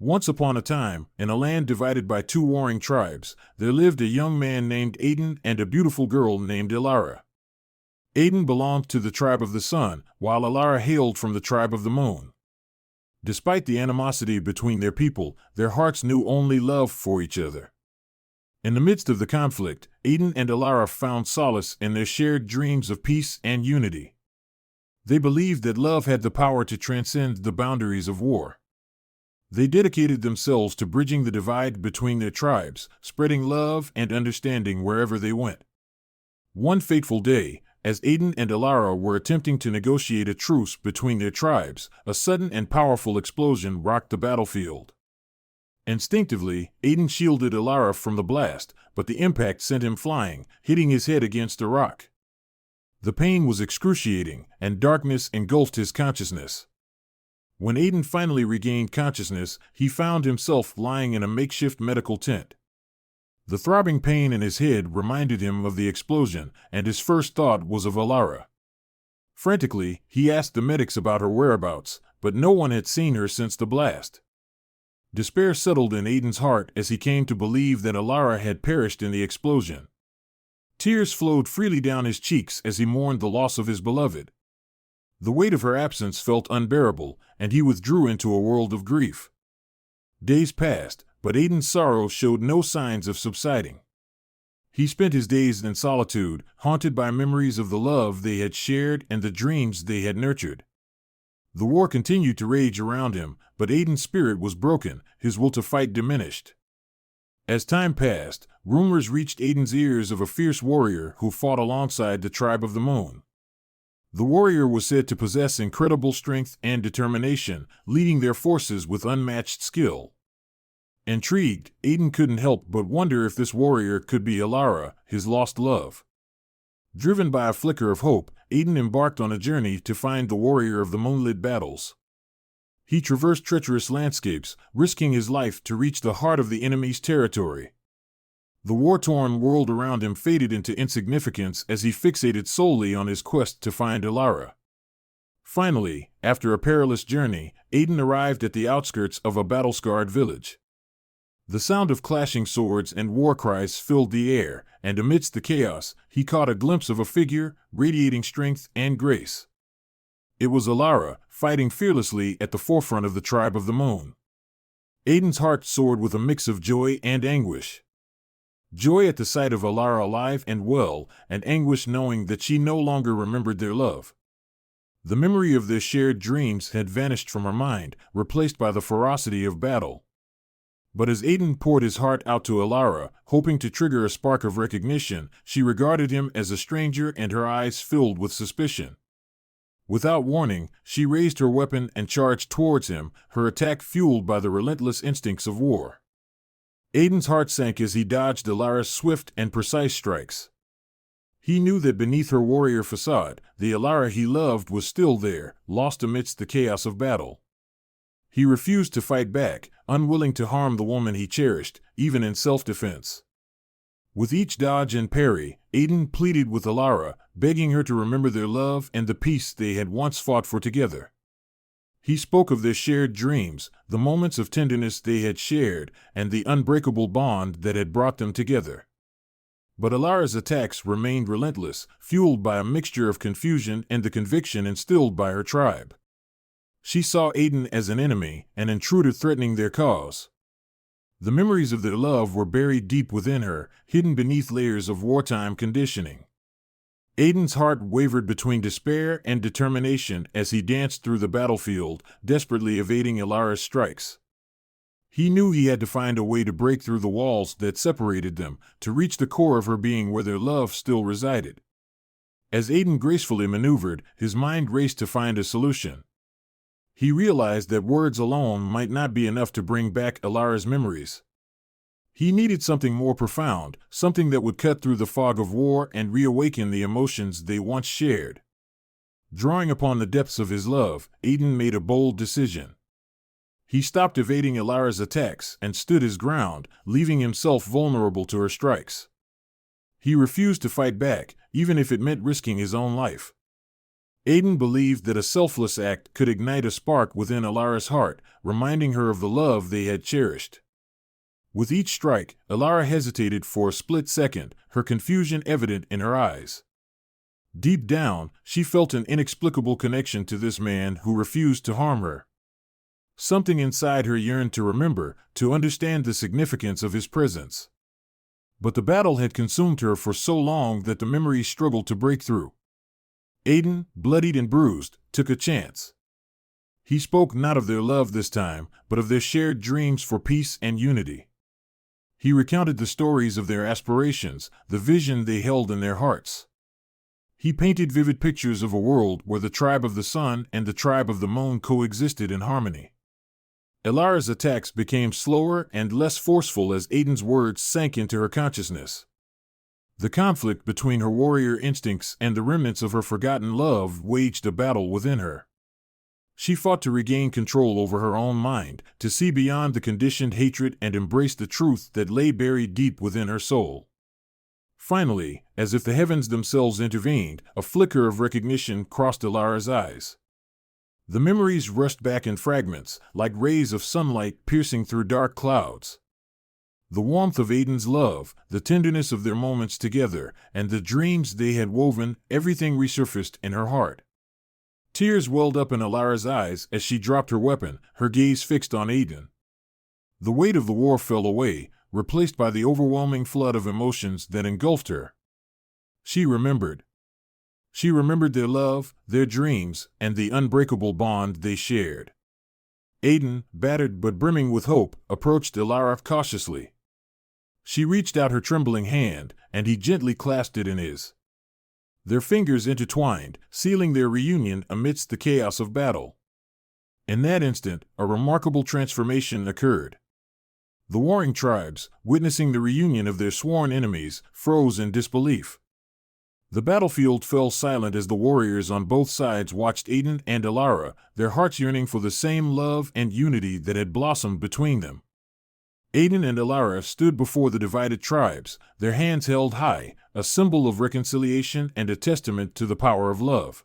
Once upon a time, in a land divided by two warring tribes, there lived a young man named Aiden and a beautiful girl named Ilara. Aiden belonged to the tribe of the sun, while Ilara hailed from the tribe of the moon. Despite the animosity between their people, their hearts knew only love for each other. In the midst of the conflict, Aiden and Ilara found solace in their shared dreams of peace and unity. They believed that love had the power to transcend the boundaries of war. They dedicated themselves to bridging the divide between their tribes, spreading love and understanding wherever they went. One fateful day, as Aiden and Ilara were attempting to negotiate a truce between their tribes, a sudden and powerful explosion rocked the battlefield. Instinctively, Aiden shielded Ilara from the blast, but the impact sent him flying, hitting his head against a rock. The pain was excruciating, and darkness engulfed his consciousness. When Aiden finally regained consciousness, he found himself lying in a makeshift medical tent. The throbbing pain in his head reminded him of the explosion, and his first thought was of Ilara. Frantically, he asked the medics about her whereabouts, but no one had seen her since the blast. Despair settled in Aiden's heart as he came to believe that Ilara had perished in the explosion. Tears flowed freely down his cheeks as he mourned the loss of his beloved. The weight of her absence felt unbearable, and he withdrew into a world of grief. Days passed, but Aiden's sorrow showed no signs of subsiding. He spent his days in solitude, haunted by memories of the love they had shared and the dreams they had nurtured. The war continued to rage around him, but Aiden's spirit was broken, his will to fight diminished. As time passed, rumors reached Aiden's ears of a fierce warrior who fought alongside the tribe of the moon. The warrior was said to possess incredible strength and determination, leading their forces with unmatched skill. Intrigued, Aiden couldn't help but wonder if this warrior could be Ilara, his lost love. Driven by a flicker of hope, Aiden embarked on a journey to find the warrior of the moonlit battles. He traversed treacherous landscapes, risking his life to reach the heart of the enemy's territory. The war-torn world around him faded into insignificance as he fixated solely on his quest to find Ilara. Finally, after a perilous journey, Aiden arrived at the outskirts of a battle-scarred village. The sound of clashing swords and war cries filled the air, and amidst the chaos, he caught a glimpse of a figure, radiating strength and grace. It was Ilara, fighting fearlessly at the forefront of the tribe of the moon. Aiden's heart soared with a mix of joy and anguish. Joy at the sight of Ilara alive and well, and anguish knowing that she no longer remembered their love. The memory of their shared dreams had vanished from her mind, replaced by the ferocity of battle. But as Aiden poured his heart out to Ilara, hoping to trigger a spark of recognition, she regarded him as a stranger and her eyes filled with suspicion. Without warning, she raised her weapon and charged towards him, her attack fueled by the relentless instincts of war. Aiden's heart sank as he dodged Ilara's swift and precise strikes. He knew that beneath her warrior facade, the Ilara he loved was still there, lost amidst the chaos of battle. He refused to fight back, unwilling to harm the woman he cherished, even in self-defense. With each dodge and parry, Aiden pleaded with Ilara, begging her to remember their love and the peace they had once fought for together. He spoke of their shared dreams, the moments of tenderness they had shared, and the unbreakable bond that had brought them together. But Ilara's attacks remained relentless, fueled by a mixture of confusion and the conviction instilled by her tribe. She saw Aiden as an enemy, an intruder threatening their cause. The memories of their love were buried deep within her, hidden beneath layers of wartime conditioning. Aiden's heart wavered between despair and determination as he danced through the battlefield, desperately evading Ilara's strikes. He knew he had to find a way to break through the walls that separated them, to reach the core of her being where their love still resided. As Aiden gracefully maneuvered, his mind raced to find a solution. He realized that words alone might not be enough to bring back Ilara's memories. He needed something more profound, something that would cut through the fog of war and reawaken the emotions they once shared. Drawing upon the depths of his love, Aiden made a bold decision. He stopped evading Ilara's attacks and stood his ground, leaving himself vulnerable to her strikes. He refused to fight back, even if it meant risking his own life. Aiden believed that a selfless act could ignite a spark within Alara's heart, reminding her of the love they had cherished. With each strike, Alara hesitated for a split second, her confusion evident in her eyes. Deep down, she felt an inexplicable connection to this man who refused to harm her. Something inside her yearned to remember, to understand the significance of his presence. But the battle had consumed her for so long that the memories struggled to break through. Aiden, bloodied and bruised, took a chance. He spoke not of their love this time, but of their shared dreams for peace and unity. He recounted the stories of their aspirations, the vision they held in their hearts. He painted vivid pictures of a world where the tribe of the sun and the tribe of the moon coexisted in harmony. Alara's attacks became slower and less forceful as Aiden's words sank into her consciousness. The conflict between her warrior instincts and the remnants of her forgotten love waged a battle within her. She fought to regain control over her own mind, to see beyond the conditioned hatred and embrace the truth that lay buried deep within her soul. Finally, as if the heavens themselves intervened, a flicker of recognition crossed Alara's eyes. The memories rushed back in fragments, like rays of sunlight piercing through dark clouds. The warmth of Aiden's love, the tenderness of their moments together, and the dreams they had woven, everything resurfaced in her heart. Tears welled up in Alara's eyes as she dropped her weapon, her gaze fixed on Aiden. The weight of the war fell away, replaced by the overwhelming flood of emotions that engulfed her. She remembered. She remembered their love, their dreams, and the unbreakable bond they shared. Aiden, battered but brimming with hope, approached Alara cautiously. She reached out her trembling hand, and he gently clasped it in his. Their fingers intertwined, sealing their reunion amidst the chaos of battle. In that instant, a remarkable transformation occurred. The warring tribes, witnessing the reunion of their sworn enemies, froze in disbelief. The battlefield fell silent as the warriors on both sides watched Aiden and Alara, their hearts yearning for the same love and unity that had blossomed between them. Aiden and Alara stood before the divided tribes, their hands held high, a symbol of reconciliation and a testament to the power of love.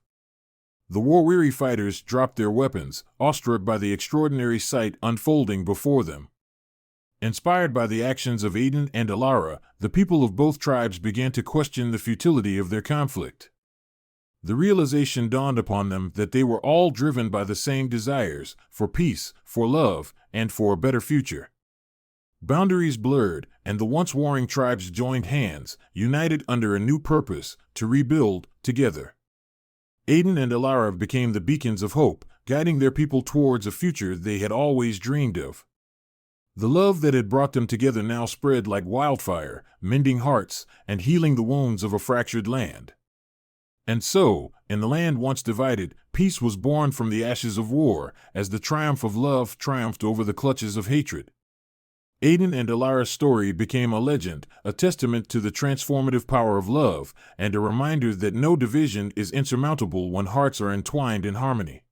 The war-weary fighters dropped their weapons, awestruck by the extraordinary sight unfolding before them. Inspired by the actions of Aiden and Alara, the people of both tribes began to question the futility of their conflict. The realization dawned upon them that they were all driven by the same desires, for peace, for love, and for a better future. Boundaries blurred, and the once warring tribes joined hands, united under a new purpose, to rebuild together. Aiden and Alara became the beacons of hope, guiding their people towards a future they had always dreamed of. The love that had brought them together now spread like wildfire, mending hearts and healing the wounds of a fractured land. And so, in the land once divided, peace was born from the ashes of war, as the triumph of love triumphed over the clutches of hatred. Aiden and Alara's story became a legend, a testament to the transformative power of love, and a reminder that no division is insurmountable when hearts are entwined in harmony.